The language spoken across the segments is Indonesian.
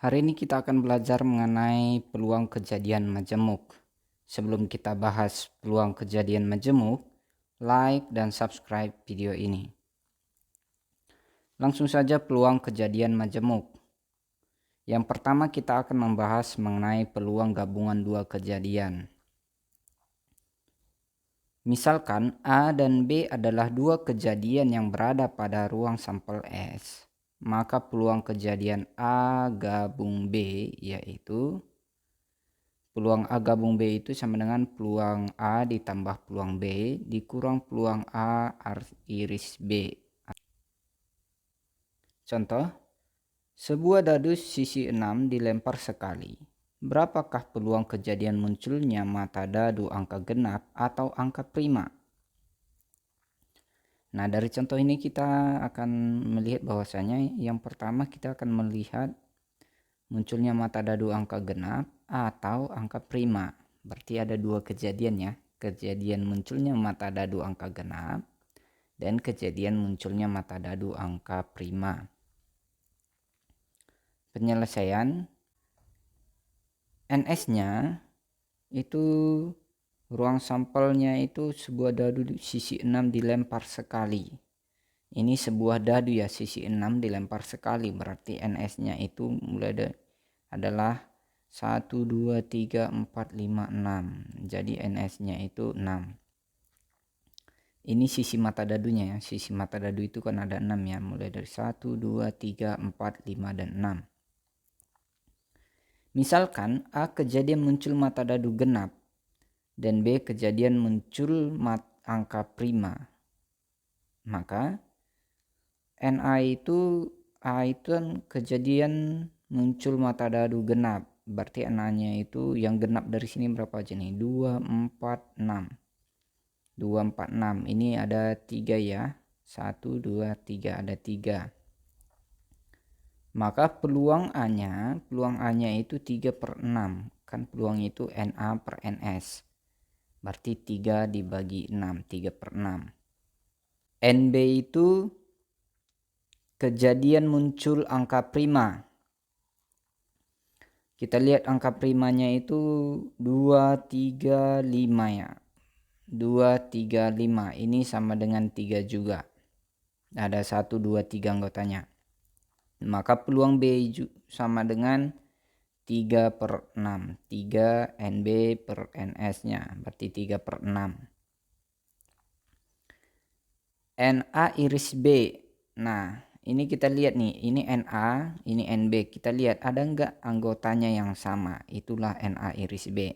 Hari ini kita akan belajar mengenai peluang kejadian majemuk. Sebelum kita bahas peluang kejadian majemuk, like dan subscribe video ini. Langsung saja peluang kejadian majemuk. Yang pertama kita akan membahas mengenai peluang gabungan dua kejadian. Misalkan A dan B adalah dua kejadian yang berada pada ruang sampel S. Maka peluang kejadian A gabung B yaitu peluang A gabung B itu sama dengan peluang A ditambah peluang B dikurang peluang A iris B. Contoh, sebuah dadu sisi 6 dilempar sekali. Berapakah peluang kejadian munculnya mata dadu angka genap atau angka prima? Nah, dari contoh ini kita akan melihat bahwasanya yang pertama kita akan melihat munculnya mata dadu angka genap atau angka prima. Berarti ada dua kejadian ya. Kejadian munculnya mata dadu angka genap dan kejadian munculnya mata dadu angka prima. Penyelesaian NS-nya itu ruang sampelnya itu sebuah dadu sisi 6 dilempar sekali. Ini sebuah dadu ya, sisi 6 dilempar sekali, berarti NS-nya itu mulai adalah 1, 2, 3, 4, 5, 6. Jadi NS-nya itu 6. Ini sisi mata dadunya ya. Sisi mata dadu itu kan ada 6 ya. Mulai dari 1, 2, 3, 4, 5, dan 6. Misalkan A kejadian muncul mata dadu genap dan B kejadian muncul angka prima. Maka A itu kan kejadian muncul mata dadu genap. Berarti NA-nya itu yang genap dari sini berapa aja nih? 2, 4, 6. 2, 4, 6. Ini ada 3 ya. 1, 2, 3. Ada 3. Maka peluang A-nya itu 3/6. Kan peluang itu NA per NS. Berarti 3 dibagi 6. 3/6. NB itu kejadian muncul angka prima. Kita lihat angka primanya itu 2, 3, 5 ya. 2, 3, 5. Ini sama dengan 3 juga. Ada 1, 2, 3 anggotanya. Maka peluang B sama dengan 3/6. 3 NB per NS nya. Berarti 3/6. NA iris B. Nah, ini kita lihat nih. Ini NA, ini NB. Kita lihat ada enggak anggotanya yang sama. Itulah NA iris B.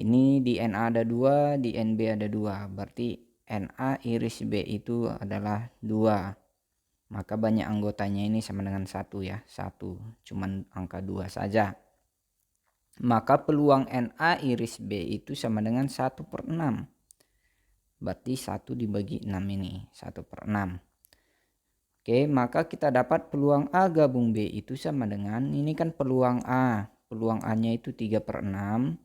Ini di NA ada 2, di NB ada 2. Berarti NA iris B itu adalah 2. Maka banyak anggotanya ini sama dengan 1 ya. 1. Cuman angka 2 saja. Maka peluang NA iris B itu sama dengan 1/6. Berarti 1 dibagi 6 ini. 1/6. Oke, maka kita dapat peluang A gabung B itu sama dengan, ini kan peluang A. Peluang A-nya itu 3/6.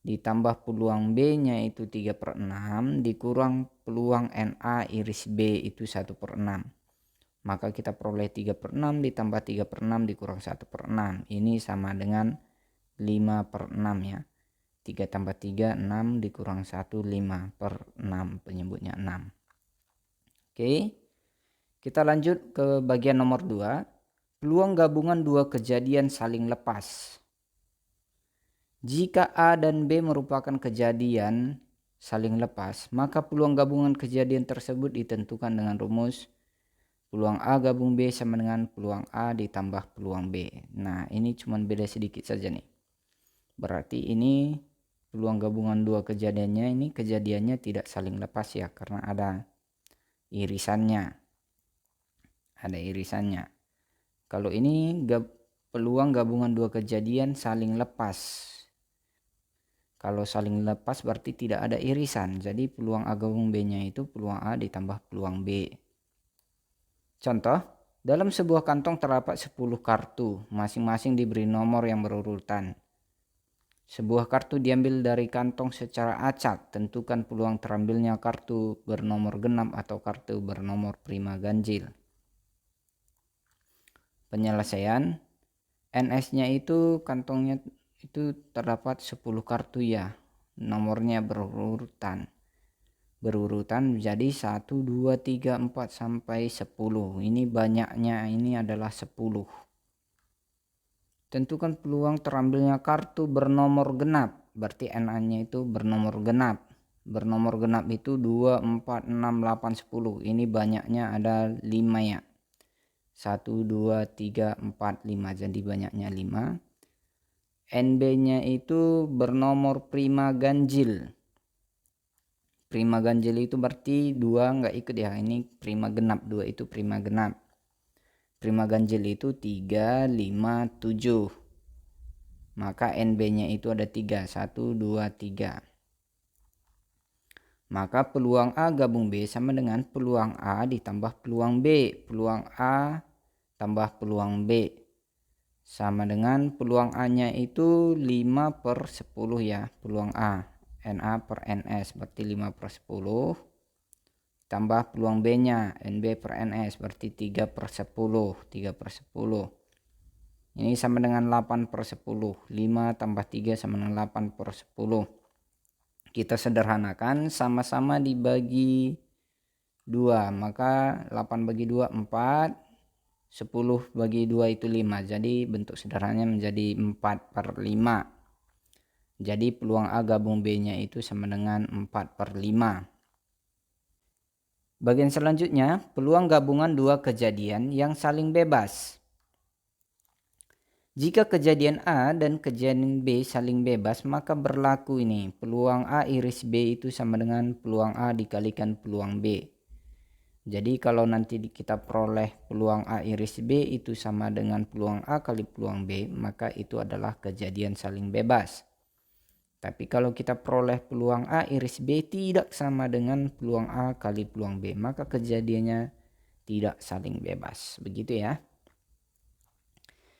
Ditambah peluang B-nya itu 3/6. Dikurang peluang NA iris B itu 1/6. Maka kita peroleh 3/6 ditambah 3/6 dikurang 1/6. Ini sama dengan 5/6 ya. 3 tambah 3, 6 dikurang 1, 5/6. Penyebutnya 6. Oke. Kita lanjut ke bagian nomor 2. Peluang gabungan dua kejadian saling lepas. Jika A dan B merupakan kejadian saling lepas, maka peluang gabungan kejadian tersebut ditentukan dengan rumus peluang A gabung B sama dengan peluang A ditambah peluang B. Nah, ini cuma beda sedikit saja nih. Berarti ini peluang gabungan dua kejadiannya ini kejadiannya tidak saling lepas ya, karena ada irisannya. Ada irisannya. Kalau ini peluang gabungan dua kejadian saling lepas. Kalau saling lepas berarti tidak ada irisan. Jadi peluang A gabung B-nya itu peluang A ditambah peluang B. Contoh, dalam sebuah kantong terdapat 10 kartu, masing-masing diberi nomor yang berurutan. Sebuah kartu diambil dari kantong secara acak, tentukan peluang terambilnya kartu bernomor genap atau kartu bernomor prima ganjil. Penyelesaian, NS-nya itu kantongnya itu terdapat 10 kartu ya. Nomornya berurutan jadi 1 2 3 4 sampai 10. Ini banyaknya ini adalah 10. Tentukan peluang terambilnya kartu bernomor genap, berarti NA-nya itu bernomor genap. Bernomor genap itu 2 4 6 8 10. Ini banyaknya ada 5 ya. 1 2 3 4 5, jadi banyaknya 5. NB-nya itu bernomor prima ganjil. Prima ganjil itu berarti 2 nggak ikut ya. Ini prima genap, 2 itu prima genap. Prima ganjil itu 3 5 7. Maka NB-nya itu ada 3, 1 2 3. Maka peluang A gabung B sama dengan peluang A ditambah peluang B. Peluang A tambah peluang B sama dengan peluang A-nya itu 5/10 ya. Peluang A, NA per NS berarti 5/10. Tambah peluang B-nya, NB per NS berarti 3/10. 3/10. Ini sama dengan 8/10. 5 tambah 3 sama dengan 8/10. Kita sederhanakan, sama-sama dibagi 2. Maka 8 bagi 2 4. 10 bagi 2 itu 5. Jadi bentuk sederhananya menjadi 4/5. Jadi peluang A gabung B-nya itu sama dengan 4/5. Bagian selanjutnya, peluang gabungan dua kejadian yang saling bebas. Jika kejadian A dan kejadian B saling bebas, maka berlaku ini. Peluang A iris B itu sama dengan peluang A dikalikan peluang B. Jadi kalau nanti kita peroleh peluang A iris B itu sama dengan peluang A kali peluang B, maka itu adalah kejadian saling bebas. Tapi kalau kita peroleh peluang A iris B tidak sama dengan peluang A kali peluang B, maka kejadiannya tidak saling bebas. Begitu ya.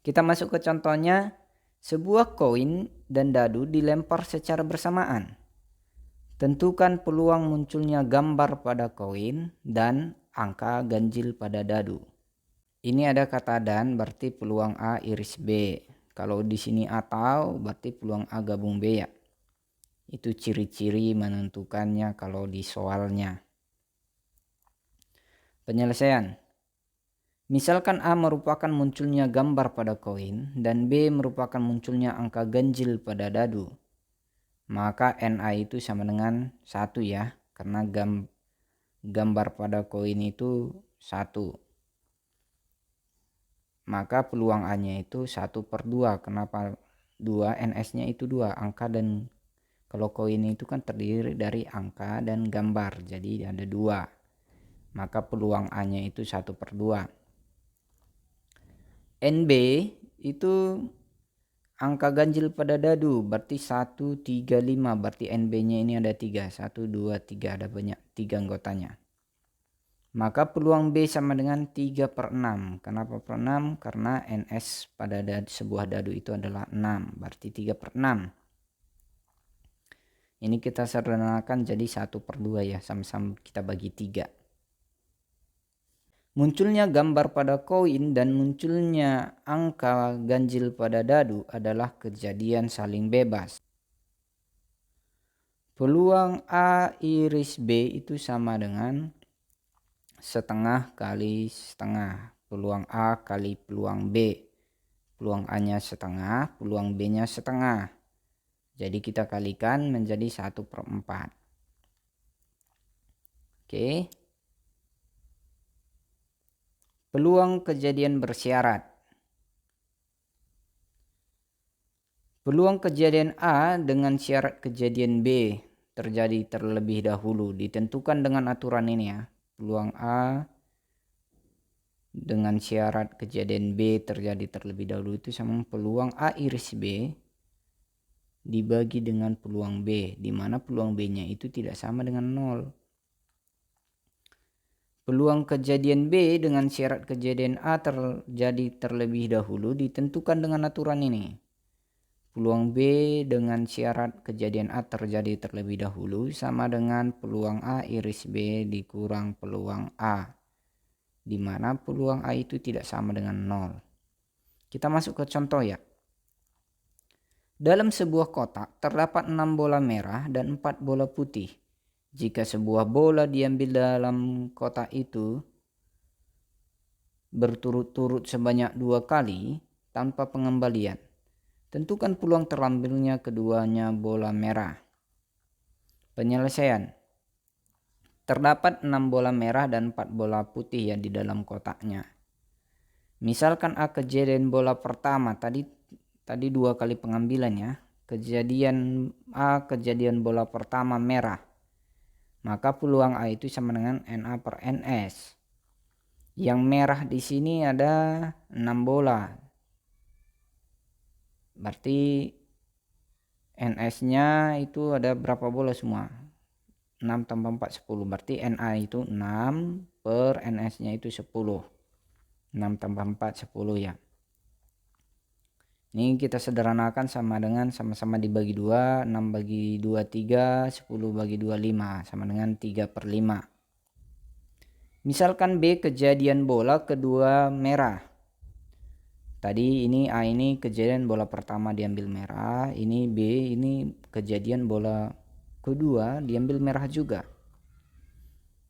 Kita masuk ke contohnya. Sebuah koin dan dadu dilempar secara bersamaan. Tentukan peluang munculnya gambar pada koin dan angka ganjil pada dadu. Ini ada kata dan, berarti peluang A iris B. Kalau di sini atau berarti peluang A gabung B ya. Itu ciri-ciri menentukannya kalau di soalnya. Penyelesaian. Misalkan A merupakan munculnya gambar pada koin dan B merupakan munculnya angka ganjil pada dadu. Maka NA itu sama dengan 1 ya, karena gambar pada koin itu 1. Maka peluang A-nya itu 1/2. Kenapa 2? NS-nya itu 2 angka, dan kalau koin itu kan terdiri dari angka dan gambar, jadi ada 2. Maka peluang A-nya itu 1/2. NB itu angka ganjil pada dadu, berarti 1 3 5, berarti NB-nya ini ada 3. 1 2 3, ada banyak 3 anggotanya. Maka peluang B sama dengan 3/6. Kenapa per 6? Karena NS pada sebuah dadu itu adalah 6, berarti 3/6. Ini kita sederhanakan jadi 1/2 ya, sama-sama kita bagi 3. Munculnya gambar pada koin dan munculnya angka ganjil pada dadu adalah kejadian saling bebas. Peluang A iris B itu sama dengan setengah kali setengah. Peluang A kali peluang B. Peluang A-nya setengah, peluang B-nya setengah. Jadi kita kalikan menjadi 1/4. Oke. Peluang kejadian bersyarat. Peluang kejadian A dengan syarat kejadian B terjadi terlebih dahulu ditentukan dengan aturan ini ya. Peluang A dengan syarat kejadian B terjadi terlebih dahulu itu sama peluang A iris B dibagi dengan peluang B, di mana peluang B-nya itu tidak sama dengan 0. Peluang kejadian B dengan syarat kejadian A terjadi terlebih dahulu ditentukan dengan aturan ini. Peluang B dengan syarat kejadian A terjadi terlebih dahulu sama dengan peluang A iris B dikurang peluang A, di mana peluang A itu tidak sama dengan 0. Kita masuk ke contoh ya. Dalam sebuah kotak terdapat 6 bola merah dan 4 bola putih. Jika sebuah bola diambil dalam kotak itu berturut-turut sebanyak 2 kali tanpa pengembalian, tentukan peluang terambilnya keduanya bola merah. Penyelesaian. Terdapat 6 bola merah dan 4 bola putih ya di dalam kotaknya. Misalkan A kejadian bola pertama, tadi 2 kali pengambilan ya. Kejadian A kejadian bola pertama merah. Maka peluang A itu sama dengan NA per NS. Yang merah di sini ada 6 bola. Berarti NS-nya itu ada berapa bola semua? 6 tambah 4 10. Berarti NA itu 6 per NS-nya itu 10. 6 tambah 4 10 ya. Ini kita sederhanakan sama dengan sama-sama dibagi 2, 6 bagi 2 3, 10 bagi 2 5, sama dengan 3 per 5. Misalkan B kejadian bola kedua merah. Tadi ini A ini kejadian bola pertama diambil merah, ini B ini kejadian bola kedua diambil merah juga.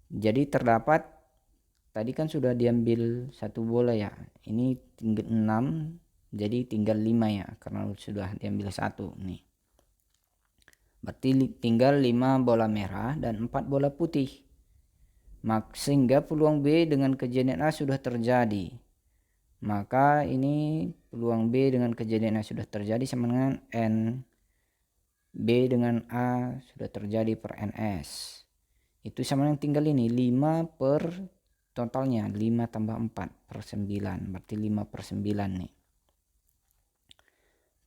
Jadi terdapat, tadi kan sudah diambil 1 bola ya, ini tinggal 6. Jadi tinggal 5 ya, karena sudah diambil 1 nih. Berarti tinggal 5 bola merah dan 4 bola putih. Sehingga peluang B dengan kejadian A sudah terjadi. Maka ini peluang B dengan kejadian A sudah terjadi sama dengan N B dengan A sudah terjadi per NS. Itu sama dengan tinggal ini 5 per totalnya 5 tambah 4 per 9. Berarti 5 per 9 nih.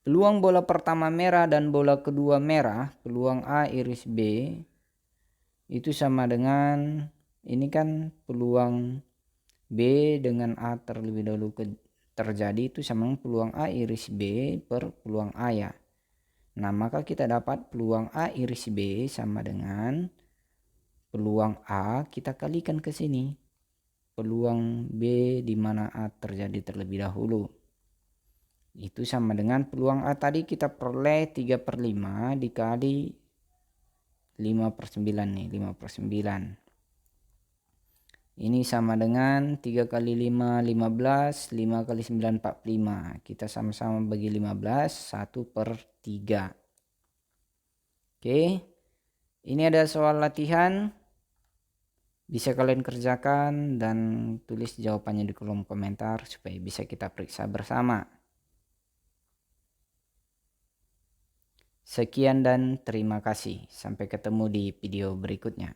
Peluang bola pertama merah dan bola kedua merah, peluang A iris B itu sama dengan, ini kan peluang B dengan A terlebih dahulu terjadi itu sama dengan peluang A iris B per peluang A ya. Nah maka kita dapat peluang A iris B sama dengan peluang A kita kalikan ke sini. Peluang B di mana A terjadi terlebih dahulu. Itu sama dengan peluang A tadi kita peroleh 3 per 5 dikali 5 per 9 nih, 5 per 9. Ini sama dengan 3 kali 5 15, 5 kali 9 45. Kita sama-sama bagi 15, 1 per 3. Oke, ini ada soal latihan. Bisa kalian kerjakan dan tulis jawabannya di kolom komentar supaya bisa kita periksa bersama. Sekian dan terima kasih. Sampai ketemu di video berikutnya.